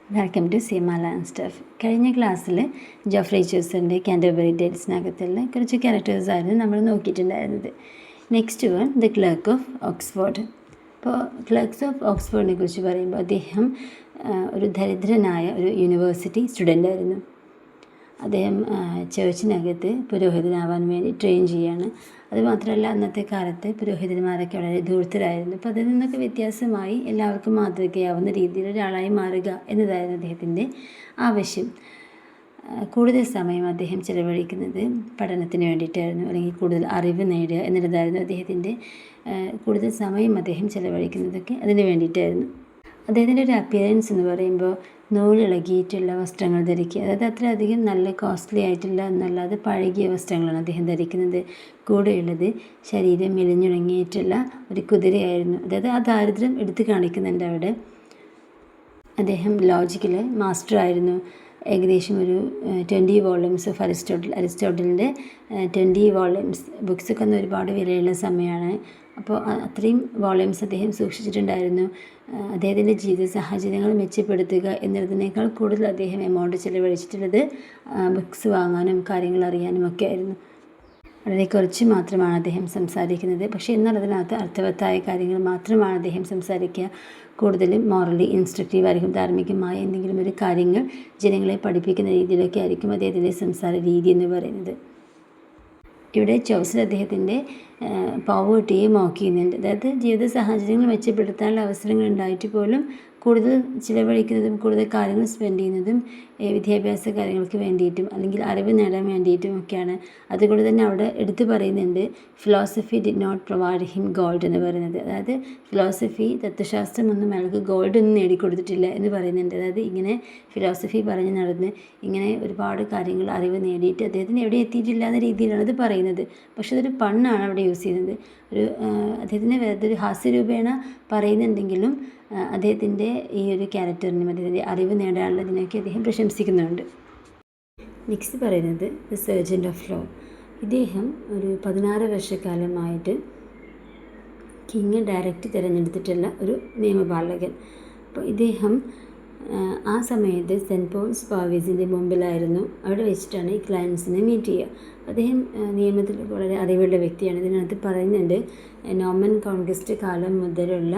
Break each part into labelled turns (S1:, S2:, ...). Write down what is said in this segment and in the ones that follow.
S1: Welcome to സീമാല and stuff. കഴിഞ്ഞ ക്ലാസ്സിൽ ജോഫ്രി ചൂസറിൻ്റെ കാൻറ്റർബറി ടേൽസിനകത്തുള്ള കുറച്ച് ക്യാരക്ടേഴ്സായിരുന്നു നമ്മൾ നോക്കിയിട്ടുണ്ടായിരുന്നത്. Next one the clerk of Oxford. അപ്പോൾ ക്ലർക്സ് ഓഫ് ഓക്സ്ഫോർഡിനെ കുറിച്ച് പറയുമ്പോൾ അദ്ദേഹം ഒരു ദരിദ്രനായ ഒരു യൂണിവേഴ്സിറ്റി സ്റ്റുഡൻ്റ് ആയിരുന്നു. അദ്ദേഹം ചേർച്ചിനകത്ത് പുരോഹിതനാവാൻ വേണ്ടി ട്രെയിൻ ചെയ്യുകയാണ്. അതുമാത്രമല്ല, അന്നത്തെ കാലത്ത് പുരോഹിതന്മാരൊക്കെ വളരെ ധൂർത്തരായിരുന്നു. അപ്പോൾ അതിൽ നിന്നൊക്കെ വ്യത്യാസമായി എല്ലാവർക്കും മാതൃകയാവുന്ന രീതിയിൽ ഒരാളായി മാറുക എന്നതായിരുന്നു അദ്ദേഹത്തിൻ്റെ ആവശ്യം. കൂടുതൽ സമയം അദ്ദേഹം ചിലവഴിക്കുന്നത് പഠനത്തിന് വേണ്ടിയിട്ടായിരുന്നു, അല്ലെങ്കിൽ കൂടുതൽ അറിവ് നേടുക എന്നുള്ളതായിരുന്നു അദ്ദേഹത്തിൻ്റെ കൂടുതൽ സമയം അദ്ദേഹം ചിലവഴിക്കുന്നതൊക്കെ അതിന് വേണ്ടിയിട്ടായിരുന്നു. അദ്ദേഹത്തിൻ്റെ ഒരു അപ്പിയറൻസ് എന്ന് പറയുമ്പോൾ നൂലിളകിയിട്ടുള്ള വസ്ത്രങ്ങൾ ധരിക്കുക, അതായത് അത്രയധികം നല്ല കോസ്റ്റ്ലി ആയിട്ടുള്ള എന്നല്ലാതെ പഴകിയ വസ്ത്രങ്ങളാണ് അദ്ദേഹം ധരിക്കുന്നത്. കൂടെയുള്ളത് ശരീരം മെലിഞ്ഞുണങ്ങിയിട്ടുള്ള ഒരു കുതിരയായിരുന്നു. അതായത് ആ ദാരിദ്ര്യം എടുത്തു കാണിക്കുന്നുണ്ട് അവിടെ. അദ്ദേഹം ലോജിക്കിൽ മാസ്റ്റർ ആയിരുന്നു. ഏകദേശം ഒരു 20 വോള്യൂംസ് ഓഫ് അരിസ്റ്റോട്ടലിൻ്റെ 20 വോള്യൂംസ് ബുക്സൊക്കെ ഒന്ന് ഒരുപാട് വിലയുള്ള സമയമാണ്. അപ്പോൾ അത്രയും വോള്യൂംസ് അദ്ദേഹം സൂക്ഷിച്ചിട്ടുണ്ടായിരുന്നു. അദ്ദേഹത്തിൻ്റെ ജീവിത സാഹചര്യങ്ങൾ മെച്ചപ്പെടുത്തുക എന്നതിനേക്കാൾ കൂടുതൽ അദ്ദേഹം എമൗണ്ട് ചിലവഴിച്ചിട്ടുള്ളത് ബുക്സ് വാങ്ങാനും കാര്യങ്ങൾ അറിയാനും ഒക്കെ ആയിരുന്നു. വളരെ കുറച്ച് മാത്രമാണ് അദ്ദേഹം സംസാരിക്കുന്നത്. പക്ഷേ എന്നാൽ അതിനകത്ത് അർത്ഥവത്തായ കാര്യങ്ങൾ മാത്രമാണ് അദ്ദേഹം സംസാരിക്കുക. കൂടുതലും മോറലി ഇൻസ്ട്രക്റ്റീവ് ആയിരിക്കും, ധാർമ്മികമായ എന്തെങ്കിലും ഒരു കാര്യങ്ങൾ ജനങ്ങളെ പഠിപ്പിക്കുന്ന രീതിയിലൊക്കെ ആയിരിക്കും അദ്ദേഹത്തിൻ്റെ സംസാര രീതി എന്ന് പറയുന്നത്. ഇവിടെ ചൗസർ അദ്ദേഹത്തിൻ്റെ പോവേർട്ടിയെ മോക്ക് ചെയ്യുന്നുണ്ട്. അതായത് ജീവിത സാഹചര്യങ്ങൾ മെച്ചപ്പെടുത്താനുള്ള അവസരങ്ങൾ ഉണ്ടായിട്ട് പോലും കൂടുതൽ ചിലവഴിക്കുന്നതും കൂടുതൽ കാര്യങ്ങൾ സ്പെൻഡ് ചെയ്യുന്നതും വിദ്യാഭ്യാസ കാര്യങ്ങൾക്ക് വേണ്ടിയിട്ടും അല്ലെങ്കിൽ അറിവ് നേടാൻ വേണ്ടിയിട്ടും ഒക്കെയാണ്. അതുകൊണ്ട് തന്നെ അവിടെ എടുത്തു പറയുന്നുണ്ട്, philosophy did not provide him gold എന്ന് പറയുന്നത്. അതായത് ഫിലോസഫി, തത്വശാസ്ത്രമൊന്നും അയാൾക്ക് ഗോൾഡ് ഒന്നും നേടിക്കൊടുത്തിട്ടില്ല എന്ന് പറയുന്നുണ്ട്. അതായത് ഇങ്ങനെ ഫിലോസഫി പറഞ്ഞ് നടന്ന് ഇങ്ങനെ ഒരുപാട് കാര്യങ്ങൾ അറിവ് നേടിയിട്ട് അദ്ദേഹത്തിന് എവിടെ എത്തിയിട്ടില്ല എന്ന രീതിയിലാണ് ഇത് പറയുന്നത്. പക്ഷെ അതൊരു പണ്ണാണ് അവിടെ യൂസ് ചെയ്യുന്നത്. അദ്ദേഹത്തിൻ്റെ വെറുതെ ഒരു ഹാസ്യരൂപേണ പറയുന്നുണ്ടെങ്കിലും അദ്ദേഹത്തിൻ്റെ ഈ ഒരു ക്യാരക്ടറിനും അദ്ദേഹത്തിൻ്റെ അറിവ് നേടാനുള്ളതിനൊക്കെ അദ്ദേഹം പ്രശംസിക്കുന്നുണ്ട്. നെക്സ്റ്റ് പറയുന്നത് ദ സർജൻറ്റ് ഓഫ് ലോ. ഇദ്ദേഹം ഒരു 16 വർഷക്കാലമായിട്ട് കിങ് ഡയറക്റ്റ് തിരഞ്ഞെടുത്തിട്ടുള്ള ഒരു നിയമപാലകൻ. അപ്പോൾ ഇദ്ദേഹം ആ സമയത്ത് സെൻറ്റ് പോൾസ് പാവീസിൻ്റെ മുമ്പിലായിരുന്നു. അവിടെ വെച്ചിട്ടാണ് ഈ ക്ലയൻസിനെ മീറ്റ് ചെയ്യുക. അദ്ദേഹം നിയമത്തിൽ വളരെ അറിവുള്ള വ്യക്തിയാണ്. ഇതിനകത്ത് പറയുന്നുണ്ട്, നോർമൻ കോൺക്വസ്റ്റ് കാലം മുതലുള്ള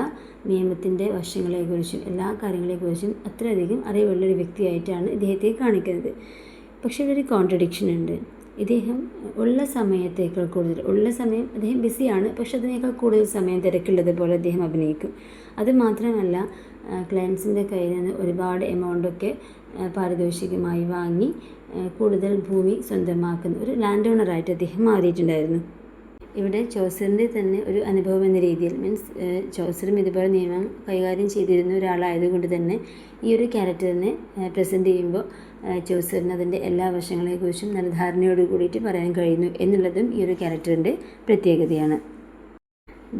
S1: നിയമത്തിൻ്റെ വശങ്ങളെക്കുറിച്ചും എല്ലാ കാര്യങ്ങളെക്കുറിച്ചും അത്രയധികം അറിവുള്ളൊരു വ്യക്തിയായിട്ടാണ് ഇദ്ദേഹത്തെ കാണിക്കുന്നത്. പക്ഷേ ഇതൊരു കോൺട്രഡിക്ഷൻ ഉണ്ട്. ഇദ്ദേഹം ഉള്ള സമയത്തേക്കാൾ കൂടുതൽ സമയം അദ്ദേഹം ബിസിയാണ്, പക്ഷെ അതിനേക്കാൾ കൂടുതൽ സമയം തിരക്കുള്ളത് പോലെ അദ്ദേഹം അഭിനയിക്കും. അതുമാത്രമല്ല, ക്ലയൻസിൻ്റെ കയ്യിൽ നിന്ന് ഒരുപാട് എമൗണ്ടൊക്കെ പാരിതോഷികമായി വാങ്ങി കൂടുതൽ ഭൂമി സ്വന്തമാക്കുന്ന ഒരു ലാൻഡ് ഓണറായിട്ട് അദ്ദേഹം മാറിയിട്ടുണ്ടായിരുന്നു. ഇവിടെ ചൗസറിൻ്റെ തന്നെ ഒരു അനുഭവം എന്ന രീതിയിൽ, മീൻസ് ചൗസറും ഇതുപോലെ നിയമം കൈകാര്യം ചെയ്തിരുന്ന ഒരാളായതുകൊണ്ട് തന്നെ ഈ ഒരു ക്യാരക്ടറിനെ പ്രസൻറ്റ് ചെയ്യുമ്പോൾ ചൗസറിന് അതിൻ്റെ എല്ലാ വശങ്ങളെക്കുറിച്ചും നല്ല ധാരണയോട് കൂടിയിട്ട് പറയാൻ കഴിയുന്നു എന്നുള്ളതും ഈ ഒരു ക്യാരക്ടറിൻ്റെ പ്രത്യേകതയാണ്.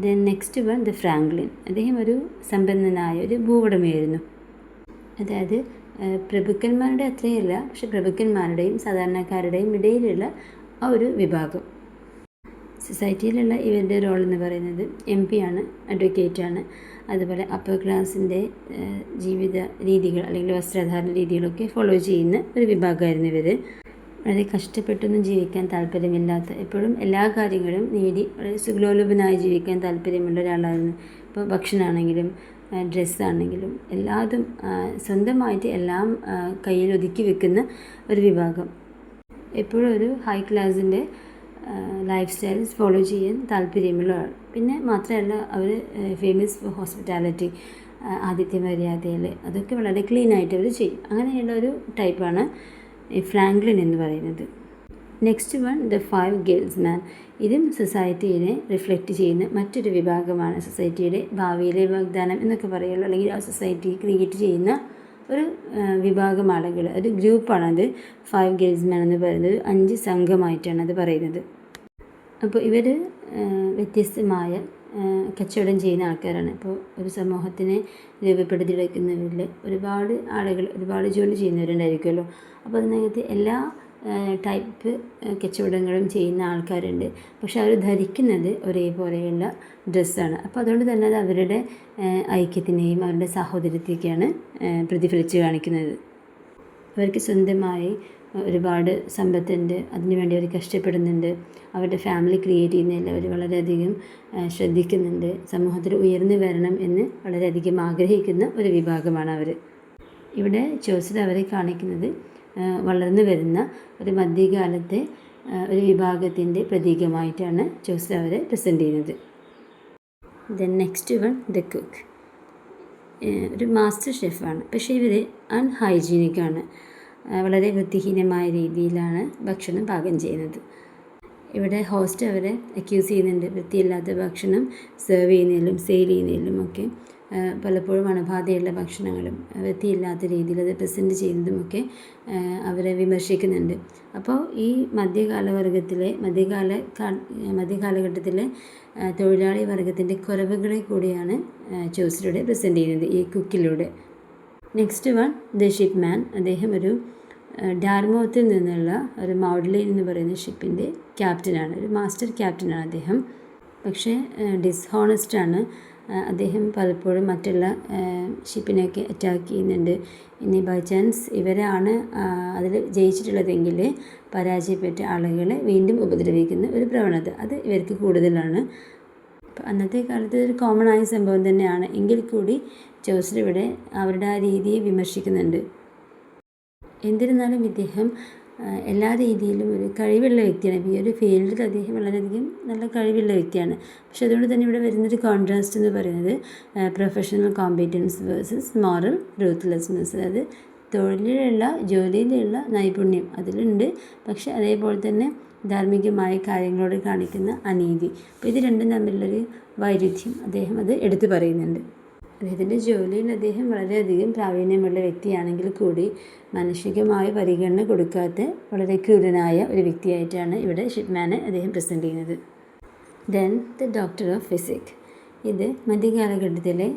S1: Then next one the Franklin. അദ്ദേഹം ഒരു സമ്പന്നനായ ഒരു ഭൂവുടമയായിരുന്നു. അതായത് പ്രഭുക്കന്മാരുടെ അത്രയല്ല, പക്ഷെ പ്രഭുക്കന്മാരുടെയും സാധാരണക്കാരുടെയും ഇടയിലുള്ള ആ ഒരു വിഭാഗം. സൊസൈറ്റിയിലുള്ള ഇവരുടെ റോൾ എന്ന് പറയുന്നത് MP ആണ്, അഡ്വക്കേറ്റാണ്. അതുപോലെ അപ്പർ ക്ലാസിൻ്റെ ജീവിത രീതികൾ അല്ലെങ്കിൽ വസ്ത്രധാരണ രീതികളൊക്കെ ഫോളോ ചെയ്യുന്ന ഒരു വിഭാഗമായിരുന്നു ഇവർ. വളരെ കഷ്ടപ്പെട്ടൊന്നും ജീവിക്കാൻ താല്പര്യമില്ലാത്ത, എപ്പോഴും എല്ലാ കാര്യങ്ങളും നേടി വളരെ സുഖലോലുപനായി ജീവിക്കാൻ താല്പര്യമുള്ള ഒരാളായിരുന്നു. ഇപ്പോൾ ഭക്ഷണമാണെങ്കിലും ഡ്രസ്സാണെങ്കിലും എല്ലാതും സ്വന്തമായിട്ട് എല്ലാം കയ്യിൽ ഒതുക്കി വെക്കുന്ന ഒരു വിഭാഗം. എപ്പോഴും ഒരു ഹൈ ക്ലാസിൻ്റെ ലൈഫ് സ്റ്റൈൽസ് ഫോളോ ചെയ്യാൻ താല്പര്യമുള്ള ആൾ. പിന്നെ മാത്രമല്ല, അവർ ഫേമസ് ഫോർ ഹോസ്പിറ്റാലിറ്റി, ആതിഥ്യ മര്യാദയിൽ അതൊക്കെ വളരെ ക്ലീനായിട്ട് അവർ ചെയ്യും. അങ്ങനെയുള്ള ഒരു ടൈപ്പാണ് ഈ ഫ്രാങ്ക്ലിൻ എന്ന് പറയുന്നത്. Next one the 5 ഗിൽസ്മാൻ. ഇതും സൊസൈറ്റിയെ റിഫ്ലക്റ്റ് ചെയ്യുന്ന മറ്റൊരു വിഭാഗമാണ്. സൊസൈറ്റിയുടെ ഭാവിയിലെ വാഗ്ദാനം എന്നൊക്കെ പറയുള്ളൂ, അല്ലെങ്കിൽ ആ സൊസൈറ്റി ക്രിയേറ്റ് ചെയ്യുന്ന ഒരു വിഭാഗം ആളുകൾ, ഒരു ഗ്രൂപ്പാണത് 5 ഗിൽസ്മാൻ എന്ന് പറയുന്നത്. 5 സംഘമായിട്ടാണ് അത് പറയുന്നത്. അപ്പോൾ ഇവർ വ്യത്യസ്തമായ കച്ചവടം ചെയ്യുന്ന ആൾക്കാരാണ്. ഇപ്പോൾ ഒരു സമൂഹത്തിനെ രൂപപ്പെടുത്തിയെടുക്കുന്നവരിൽ ഒരുപാട് ആളുകൾ ഒരുപാട് ജോലി ചെയ്യുന്നവരുണ്ടായിരിക്കുമല്ലോ. അപ്പോൾ അതിനകത്ത് എല്ലാ ടൈപ്പ് കച്ചവടങ്ങളും ചെയ്യുന്ന ആൾക്കാരുണ്ട്. പക്ഷെ അവർ ധരിക്കുന്നത് ഒരേപോലെയുള്ള ഡ്രസ്സാണ്. അപ്പോൾ അതുകൊണ്ട് തന്നെ അത് അവരുടെ ഐക്യത്തിനെയും അവരുടെ സാഹോദര്യത്തെയൊക്കെയാണ് പ്രതിഫലിച്ച് കാണിക്കുന്നത്. അവർക്ക് സ്വന്തമായി ഒരുപാട് സമ്പത്തുണ്ട്, അതിനുവേണ്ടി അവർ കഷ്ടപ്പെടുന്നുണ്ട്, അവരുടെ ഫാമിലി ക്രിയേറ്റ് ചെയ്യുന്നതിൽ അവർ വളരെയധികം ശ്രദ്ധിക്കുന്നുണ്ട്, സമൂഹത്തിൽ ഉയർന്നു വരണം എന്ന് വളരെയധികം ആഗ്രഹിക്കുന്ന ഒരു വിഭാഗമാണ് അവർ. ഇവിടെ ചോസിൽ അവരെ കാണിക്കുന്നത് വളർന്നു വരുന്ന ഒരു മധ്യകാലത്തെ ഒരു വിഭാഗത്തിൻ്റെ പ്രതീകമായിട്ടാണ് ചോസിൽ അവരെ പ്രസൻറ്റ് ചെയ്യുന്നത്. Then next one the cook. ഒരു മാസ്റ്റർ ഷെഫാണ്. പക്ഷേ ഇവർ അൺഹൈജീനിക്കാണ്. വളരെ വൃത്തിഹീനമായ രീതിയിലാണ് ഭക്ഷണം പാകം ചെയ്യുന്നത്. ഇവിടെ ഹോസ്റ്റ് അവരെ അക്യൂസ് ചെയ്യുന്നുണ്ട് വൃത്തിയില്ലാത്ത ഭക്ഷണം സെർവ് ചെയ്യുന്നതിലും സെയിൽ ചെയ്യുന്നതിലും ഒക്കെ. പലപ്പോഴും അണുബാധയുള്ള ഭക്ഷണങ്ങളും വൃത്തിയില്ലാത്ത രീതിയിൽ അത് പ്രസൻറ്റ് ചെയ്യുന്നതുമൊക്കെ അവരെ വിമർശിക്കുന്നുണ്ട്. അപ്പോൾ ഈ മധ്യകാലഘട്ടത്തിലെ തൊഴിലാളി വർഗത്തിൻ്റെ കുറവുകളെ കൂടിയാണ് ചോസിലൂടെ പ്രസൻറ്റ് ചെയ്യുന്നത് ഈ കുക്കിലൂടെ. നെക്സ്റ്റ് വൺ ദ ഷിപ്പ് മാൻ. അദ്ദേഹം ഒരു ഡാർമോത്തിൽ നിന്നുള്ള ഒരു മൗഡ്ലെയിൻ എന്ന് പറയുന്ന ഷിപ്പിൻ്റെ ക്യാപ്റ്റനാണ്, ഒരു മാസ്റ്റർ ക്യാപ്റ്റനാണ് അദ്ദേഹം. പക്ഷേ ഡിസ്ഹോണസ്റ്റാണ്. അദ്ദേഹം പലപ്പോഴും മറ്റുള്ള ഷിപ്പിനെയൊക്കെ അറ്റാക്ക് ചെയ്യുന്നുണ്ട്. ഇനി ബൈ ചാൻസ് ഇവരാണ് അതിൽ ജയിച്ചിട്ടുള്ളതെങ്കിൽ പരാജയപ്പെട്ട ആളുകളെ വീണ്ടും ഉപദ്രവിക്കുന്ന ഒരു പ്രവണത അത് ഇവർക്ക് കൂടുതലാണ്. അപ്പോൾ അന്നത്തെ കാലത്ത് ഒരു കോമൺ ആയ സംഭവം തന്നെയാണ്. എങ്കിൽ കൂടി ചോസിൽ ഇവിടെ അവരുടെ ആ രീതിയെ വിമർശിക്കുന്നുണ്ട്. എന്നിരുന്നാലും ഇദ്ദേഹം എല്ലാ രീതിയിലും ഒരു കഴിവുള്ള വ്യക്തിയാണ്. ഈ ഒരു ഫീൽഡിൽ അദ്ദേഹം വളരെയധികം നല്ല കഴിവുള്ള വ്യക്തിയാണ്. പക്ഷെ അതുകൊണ്ട് തന്നെ ഇവിടെ വരുന്നൊരു കോൺട്രാസ്റ്റ് എന്ന് പറയുന്നത് പ്രൊഫഷണൽ കോമ്പീറ്റൻസ് വേഴ്സസ് മോറൽ റൂത്ത്ലെസ്നെസ്. അതായത് ജോലിയിലുള്ള നൈപുണ്യം അതിലുണ്ട്, പക്ഷെ അതേപോലെ തന്നെ ധാർമ്മികമായ കാര്യങ്ങളോട് കാണിക്കുന്ന അനീതി. അപ്പോൾ ഇത് രണ്ടും തമ്മിലുള്ളൊരു വൈരുദ്ധ്യം അദ്ദേഹം അത് എടുത്തു പറയുന്നുണ്ട്. അദ്ദേഹത്തിൻ്റെ ജോലിയിൽ അദ്ദേഹം വളരെയധികം പ്രാവീണ്യമുള്ള വ്യക്തിയാണെങ്കിൽ കൂടി മാനുഷികമായ പരിഗണന കൊടുക്കാത്ത വളരെ ക്രൂരനായ ഒരു വ്യക്തിയായിട്ടാണ് ഇവിടെ ഷിപ്പ്മാനെ അദ്ദേഹം പ്രസൻറ്റ് ചെയ്യുന്നത്. Then the doctor of physique. ഇത് മധ്യകാലഘട്ടത്തിലെ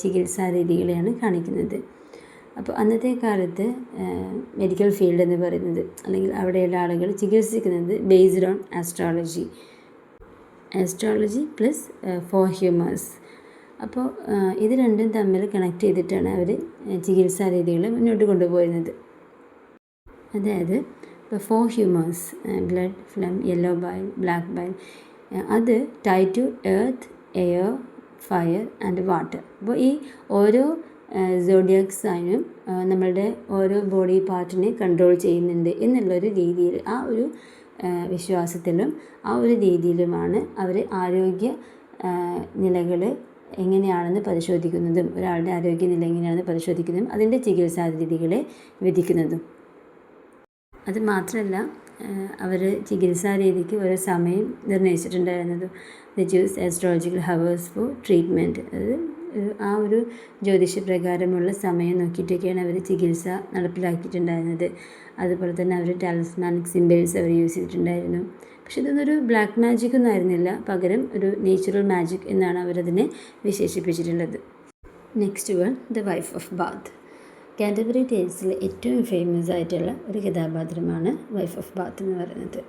S1: ചികിത്സാ രീതികളെയാണ് കാണിക്കുന്നത്. അപ്പോൾ അന്നത്തെ കാലത്ത് മെഡിക്കൽ ഫീൽഡ് എന്ന് പറയുന്നത് അല്ലെങ്കിൽ അവിടെയുള്ള ആളുകൾ ചികിത്സിക്കുന്നത് based on astrology plus four humours. അപ്പോൾ ഇത് രണ്ടും തമ്മിൽ കണക്ട് ചെയ്തിട്ടാണ് അവർ ചികിത്സാ രീതികൾ മുന്നോട്ട് കൊണ്ടുപോയിരുന്നത്. അതായത് ഇപ്പോൾ four humours, blood, phlegm, yellow bile, black bile, അത് tie to earth, air, fire and water. അപ്പോൾ ഈ ഓരോ സോഡിയാക് സൈനും നമ്മളുടെ ഓരോ ബോഡി പാർട്ടിനെ കൺട്രോൾ ചെയ്യുന്നുണ്ട് എന്നുള്ളൊരു രീതിയിൽ ആ ഒരു വിശ്വാസത്തിലും ആ ഒരു രീതിയിലുമാണ് അവർ ആരോഗ്യ നിലകൾ എങ്ങനെയാണെന്ന് പരിശോധിക്കുന്നതും ഒരാളുടെ ആരോഗ്യനില എങ്ങനെയാണെന്ന് പരിശോധിക്കുന്നതും അതിൻ്റെ ചികിത്സാ രീതികളെ വിധിക്കുന്നതും. അത് മാത്രമല്ല അവർ ചികിത്സാ രീതിക്ക് ഓരോ സമയം നിർണ്ണയിച്ചിട്ടുണ്ടായിരുന്നതും. The choose astrological hours for treatment. അത് ആ ഒരു ജ്യോതിഷപ്രകാരമുള്ള സമയം നോക്കിയിട്ടൊക്കെയാണ് അവർ ചികിത്സ നടപ്പിലാക്കിയിട്ടുണ്ടായിരുന്നത്. അതുപോലെ തന്നെ അവർ ടാലിസ്മാനിക് സിംബൽസ് അവർ യൂസ് ചെയ്തിട്ടുണ്ടായിരുന്നു. പക്ഷെ ഇതൊന്നൊരു ബ്ലാക്ക് മാജിക് ഒന്നും ആയിരുന്നില്ല, പകരം ഒരു നേച്ചുറൽ മാജിക് എന്നാണ് അവരതിനെ വിശേഷിപ്പിച്ചിട്ടുള്ളത്. Next one the wife of Bath. Canterbury ടേൽസിൽ ഏറ്റവും ഫേമസ് ആയിട്ടുള്ള ഒരു കഥാപാത്രമാണ് വൈഫ് ഓഫ് ബാത്ത് എന്ന് പറയുന്നത്.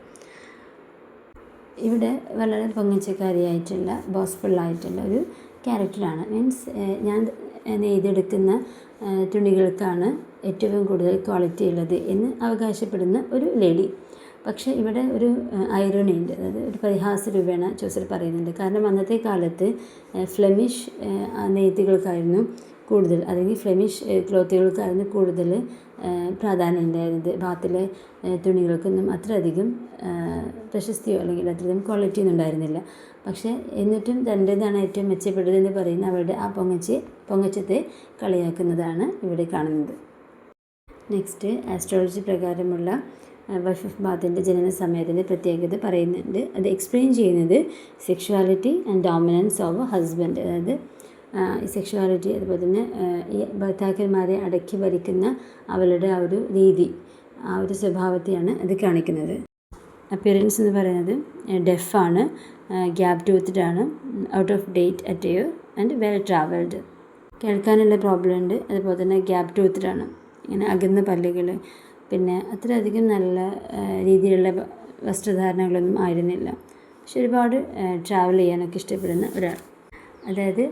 S1: ഇവിടെ വളരെ പൊങ്ങച്ചക്കാരിയായിട്ടുള്ള ബോസ്ഫുള്ളായിട്ടുള്ള ഒരു ക്യാരക്ടറാണ്. മീൻസ് ഞാൻ നെയ്തെടുക്കുന്ന തുണികൾക്കാണ് ഏറ്റവും കൂടുതൽ ക്വാളിറ്റി ഉള്ളത് എന്ന് അവകാശപ്പെടുന്ന ഒരു ലേഡി. പക്ഷേ ഇവിടെ ഒരു ഐറണി ഉണ്ട്, അതായത് ഒരു പരിഹാസ രൂപേണ ചോസൽ പറയുന്നുണ്ട്. കാരണം അന്നത്തെ കാലത്ത് ഫ്ലെമിഷ് നെയ്ത്തുകൾക്കായിരുന്നു കൂടുതൽ, അല്ലെങ്കിൽ ഫ്ലെമിഷ് ക്ലോത്തുകൾക്കായിരുന്നു കൂടുതൽ പ്രാധാന്യം ഉണ്ടായിരുന്നത്. ബാത്തിലെ തുണികൾക്കൊന്നും അത്രയധികം പ്രശസ്തിയോ അല്ലെങ്കിൽ അത്രയധികം ക്വാളിറ്റി ഒന്നും ഉണ്ടായിരുന്നില്ല. പക്ഷേ എന്നിട്ടും തൻ്റേതാണ് ഏറ്റവും മെച്ചപ്പെട്ടതെന്ന് പറയുന്ന അവരുടെ ആ പൊങ്ങച്ചത്തെ കളിയാക്കുന്നതാണ് ഇവിടെ കാണുന്നത്. നെക്സ്റ്റ് ആസ്ട്രോളജി പ്രകാരമുള്ള വൈഫ് ഓഫ് ബാത്തിൻ്റെ ജനന സമയത്തിൻ്റെ പ്രത്യേകത പറയുന്നുണ്ട്. അത് എക്സ്പ്ലെയിൻ ചെയ്യുന്നത് sexuality and dominance of husband. അതായത് ഈ സെക്ഷുവാലിറ്റി, അതുപോലെ തന്നെ ഈ ഭർത്താക്കന്മാരെ അടക്കി ഭരിക്കുന്ന അവളുടെ ആ ഒരു രീതി, ആ ഒരു സ്വഭാവത്തെയാണ് അത് കാണിക്കുന്നത്. അപ്പിയറൻസ് എന്ന് പറയുന്നത് ഡെഫാണ്, ഗ്യാപ് ടൂത്ത്ഡാണ്, out of date attire and well travelled. കേൾക്കാനുള്ള പ്രോബ്ലം ഉണ്ട്, അതുപോലെ തന്നെ ഗ്യാപ് ടൂത്ത്ഡാണ്, ഇങ്ങനെ അകന്ന പല്ലുകൾ, പിന്നെ അത്രയധികം നല്ല രീതിയിലുള്ള വസ്ത്രധാരണങ്ങളൊന്നും ആയിരുന്നില്ല. പക്ഷെ ഒരുപാട് ട്രാവൽ ചെയ്യാനൊക്കെ ഇഷ്ടപ്പെടുന്ന ഒരാൾ. അതായത്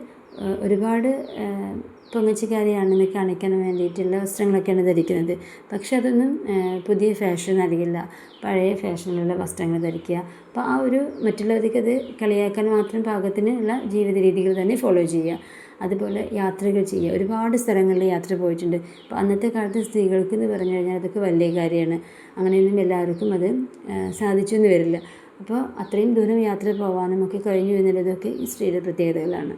S1: ഒരുപാട് പൊങ്ങച്ചക്കാരിയാണെന്ന് കാണിക്കാൻ വേണ്ടിയിട്ടുള്ള വസ്ത്രങ്ങളൊക്കെയാണ് ധരിക്കുന്നത്. പക്ഷെ അതൊന്നും പുതിയ ഫാഷൻ അറിയില്ല, പഴയ ഫാഷനിലുള്ള വസ്ത്രങ്ങൾ ധരിക്കുക. അപ്പോൾ ആ ഒരു മറ്റുള്ളവർക്ക് അത് കളിയാക്കാൻ മാത്രം പാകത്തിനുള്ള ജീവിത രീതികൾ തന്നെ ഫോളോ ചെയ്യുക. അതുപോലെ യാത്രകൾ ചെയ്യുക. ഒരുപാട് സ്ഥലങ്ങളിൽ യാത്ര പോയിട്ടുണ്ട്. അപ്പോൾ അന്നത്തെ കാലത്ത് സ്ത്രീകൾക്ക് എന്ന് പറഞ്ഞു കഴിഞ്ഞാൽ അതൊക്കെ വലിയ കാര്യമാണ്. അങ്ങനെയൊന്നും എല്ലാവർക്കും അത് സാധിച്ചു എന്ന് വരില്ല. അപ്പോൾ അത്രയും ദൂരം യാത്ര പോകാനും ഒക്കെ കഴിഞ്ഞു എന്നുള്ളതൊക്കെ ഈ സ്ത്രീയുടെ പ്രത്യേകതകളാണ്.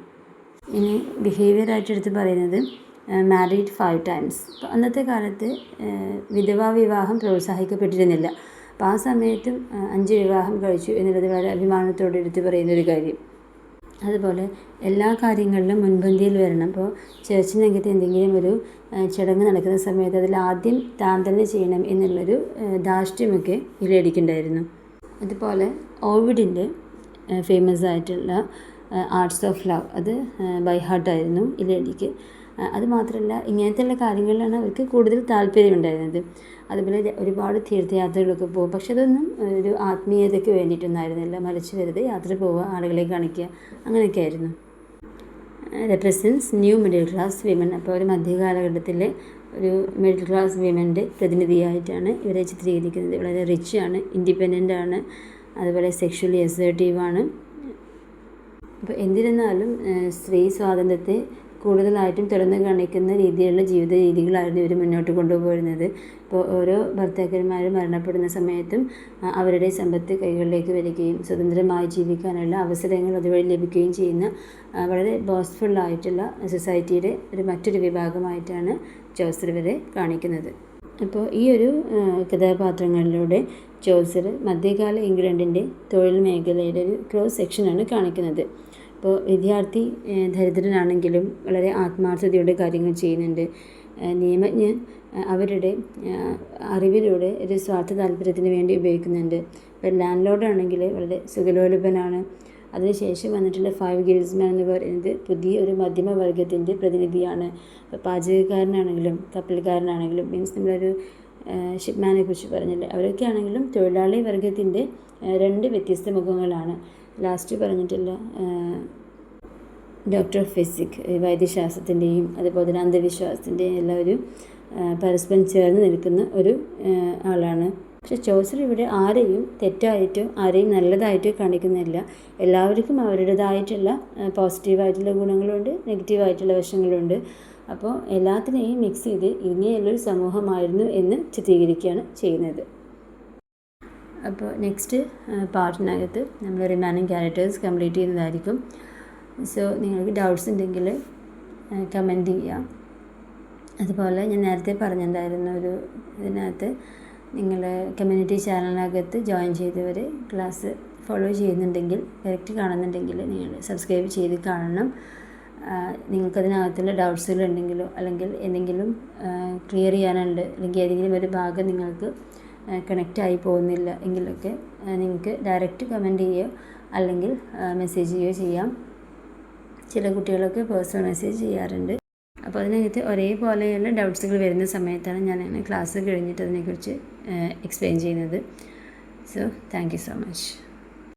S1: ഇനി ബിഹേവിയറായിട്ട് എടുത്ത് പറയുന്നത് മാരീഡ് 5 times. അപ്പോൾ അന്നത്തെ കാലത്ത് വിധവാ വിവാഹം പ്രോത്സാഹിക്കപ്പെട്ടിരുന്നില്ല. അപ്പോൾ ആ സമയത്തും 5 വിവാഹം കഴിച്ചു എന്നുള്ളത് വളരെ അഭിമാനത്തോടെ എടുത്ത് പറയുന്നൊരു കാര്യം. അതുപോലെ എല്ലാ കാര്യങ്ങളിലും മുൻപന്തിയിൽ വരണം. അപ്പോൾ ചർച്ചിനകത്ത് എന്തെങ്കിലും ഒരു ചടങ്ങ് നടക്കുന്ന സമയത്ത് അതിൽ ആദ്യം താൻ തന്നെ ചെയ്യണം എന്നുള്ളൊരു ധാർഷ്ട്യമൊക്കെ ഇലയടിക്കുന്നുണ്ടായിരുന്നു. അതുപോലെ ഓവിഡിൻ്റെ ഫേമസ് ആയിട്ടുള്ള ആർട്സ് ഓഫ് ലവ് അത് ബൈ ഹാർട്ടായിരുന്നു ഇലയടിക്ക്. അതുമാത്രമല്ല ഇങ്ങനത്തെയുള്ള കാര്യങ്ങളിലാണ് അവർക്ക് കൂടുതൽ താല്പര്യമുണ്ടായിരുന്നത്. അതുപോലെ ഒരുപാട് തീർത്ഥയാത്രകളൊക്കെ പോകും. പക്ഷെ അതൊന്നും ഒരു ആത്മീയതയ്ക്ക് വേണ്ടിയിട്ടൊന്നായിരുന്നില്ല, മറിച്ച് വെറുതെ യാത്ര പോവുക, ആളുകളെ കാണിക്കുക, അങ്ങനെയൊക്കെ ആയിരുന്നു. Represents new middle class women. അപ്പോൾ ഒരു മധ്യകാലഘട്ടത്തിലെ ഒരു മിഡിൽ ക്ലാസ് വിമൻ്റെ പ്രതിനിധിയായിട്ടാണ് ഇവരെ ചിത്രീകരിക്കുന്നത്. വളരെ റിച്ച് ആണ്, ഇൻഡിപെൻഡൻ്റ് ആണ്, അതുപോലെ സെക്ഷുവലി അസേർട്ടീവാണ്. അപ്പോൾ എന്തിരുന്നാലും സ്ത്രീ സ്വാതന്ത്ര്യത്തെ കൂടുതലായിട്ടും തുറന്നു കാണിക്കുന്ന രീതിയിലുള്ള ജീവിത രീതികളായിരുന്നു ഇവർ മുന്നോട്ട് കൊണ്ടുപോയിരുന്നത്. ഇപ്പോൾ ഓരോ ഭർത്താക്കന്മാരും മരണപ്പെടുന്ന സമയത്തും അവരുടെ സമ്പത്ത് കൈകളിലേക്ക് വരികയും സ്വതന്ത്രമായി ജീവിക്കാനുള്ള അവസരങ്ങൾ അതുവഴി ലഭിക്കുകയും ചെയ്യുന്ന വളരെ ബോസ്റ്റ്ഫുള്ളായിട്ടുള്ള സൊസൈറ്റിയുടെ മറ്റൊരു വിഭാഗമായിട്ടാണ് ചോസർ ഇവരെ കാണിക്കുന്നത്. അപ്പോൾ ഈ ഒരു കഥാപാത്രങ്ങളിലൂടെ ചോസർ മധ്യകാല ഇംഗ്ലണ്ടിൻ്റെ തൊഴിൽ മേഖലയുടെ ഒരു ക്രോസ് സെക്ഷനാണ് കാണിക്കുന്നത്. അപ്പോൾ വിദ്യാർത്ഥി ദരിദ്രനാണെങ്കിലും വളരെ ആത്മാർത്ഥതയോടെ കാര്യങ്ങൾ ചെയ്യുന്നുണ്ട്. നിയമജ്ഞൻ അവരുടെ അറിവിലൂടെ ഒരു സ്വാർത്ഥ താല്പര്യത്തിന് വേണ്ടി ഉപയോഗിക്കുന്നുണ്ട്. ഇപ്പോൾ ലാൻഡ് ലോർഡാണെങ്കിൽ വളരെ സുഖലോലുപനാണ്. അതിനുശേഷം വന്നിട്ടുള്ള 5 ഗിൽസ്മാൻ എന്ന് പറയുന്നത് പുതിയ ഒരു മധ്യമവർഗത്തിൻ്റെ പ്രതിനിധിയാണ്. ഇപ്പോൾ പാചകക്കാരനാണെങ്കിലും കപ്പൽക്കാരനാണെങ്കിലും മീൻസ് നമ്മളൊരു ഷിപ്പ്മാനെ കുറിച്ച് പറഞ്ഞില്ലേ, അവരൊക്കെ ആണെങ്കിലും തൊഴിലാളി വർഗത്തിൻ്റെ 2 വ്യത്യസ്ത മുഖങ്ങളാണ്. ലാസ്റ്റ് പറഞ്ഞിട്ടുള്ള ഡോക്ടർ ഓഫ് ഫിസിക് വൈദ്യശാസ്ത്രത്തിൻ്റെയും അതുപോലെ തന്നെ അന്ധവിശ്വാസത്തിൻ്റെയും എല്ലാം ഒരു പരസ്പരം ചേർന്ന് നിൽക്കുന്ന ഒരു ആളാണ്. പക്ഷെ ചോസർ ഇവിടെ ആരെയും തെറ്റായിട്ടോ ആരെയും നല്ലതായിട്ടോ കാണിക്കുന്നില്ല. എല്ലാവർക്കും അവരുടേതായിട്ടുള്ള പോസിറ്റീവായിട്ടുള്ള ഗുണങ്ങളുണ്ട്, നെഗറ്റീവായിട്ടുള്ള വശങ്ങളുണ്ട്. അപ്പോൾ എല്ലാത്തിനെയും മിക്സ് ചെയ്ത് ഇങ്ങനെയുള്ളൊരു സമൂഹമായിരുന്നു എന്ന് ചിത്രീകരിക്കുകയാണ് ചെയ്യുന്നത്. അപ്പോൾ നെക്സ്റ്റ് പാർട്ടിനകത്ത് നമ്മൾ റിമൈനിങ് ക്യാരക്ടേഴ്സ് കംപ്ലീറ്റ് ചെയ്യുന്നതായിരിക്കും. സോ നിങ്ങൾക്ക് ഡൗട്ട്സ് ഉണ്ടെങ്കിൽ കമൻറ്റ് ചെയ്യാം. അതുപോലെ ഞാൻ നേരത്തെ പറഞ്ഞിട്ടുണ്ടായിരുന്ന ഒരു ഇതിനകത്ത് നിങ്ങൾ കമ്മ്യൂണിറ്റി ചാനലിനകത്ത് ജോയിൻ ചെയ്തവർ ക്ലാസ് ഫോളോ ചെയ്യുന്നുണ്ടെങ്കിൽ ഡയറക്റ്റ് കാണുന്നുണ്ടെങ്കിൽ നിങ്ങൾ സബ്സ്ക്രൈബ് ചെയ്ത് കാണണം. നിങ്ങൾക്കതിനകത്തുള്ള ഡൗട്ട്സുകളുണ്ടെങ്കിലോ അല്ലെങ്കിൽ എന്തെങ്കിലും ക്ലിയർ ചെയ്യാനുണ്ട് അല്ലെങ്കിൽ ഏതെങ്കിലും ഒരു ഭാഗം നിങ്ങൾക്ക് കണക്റ്റായി പോകുന്നില്ല എങ്കിലൊക്കെ നിങ്ങൾക്ക് ഡയറക്റ്റ് കമൻറ്റ് ചെയ്യുകയോ അല്ലെങ്കിൽ മെസ്സേജ് ചെയ്യുകയോ ചെയ്യാം. ചില കുട്ടികളൊക്കെ പേഴ്സണൽ മെസ്സേജ് ചെയ്യാറുണ്ട്. അപ്പോൾ അതിനകത്ത് ഒരേപോലെയുള്ള ഡൗട്ട്സുകൾ വരുന്ന സമയത്താണ് ഞാൻ ക്ലാസ് കഴിഞ്ഞിട്ട് അതിനെക്കുറിച്ച് എക്സ്പ്ലെയിൻ ചെയ്യുന്നത്. So thank you so much.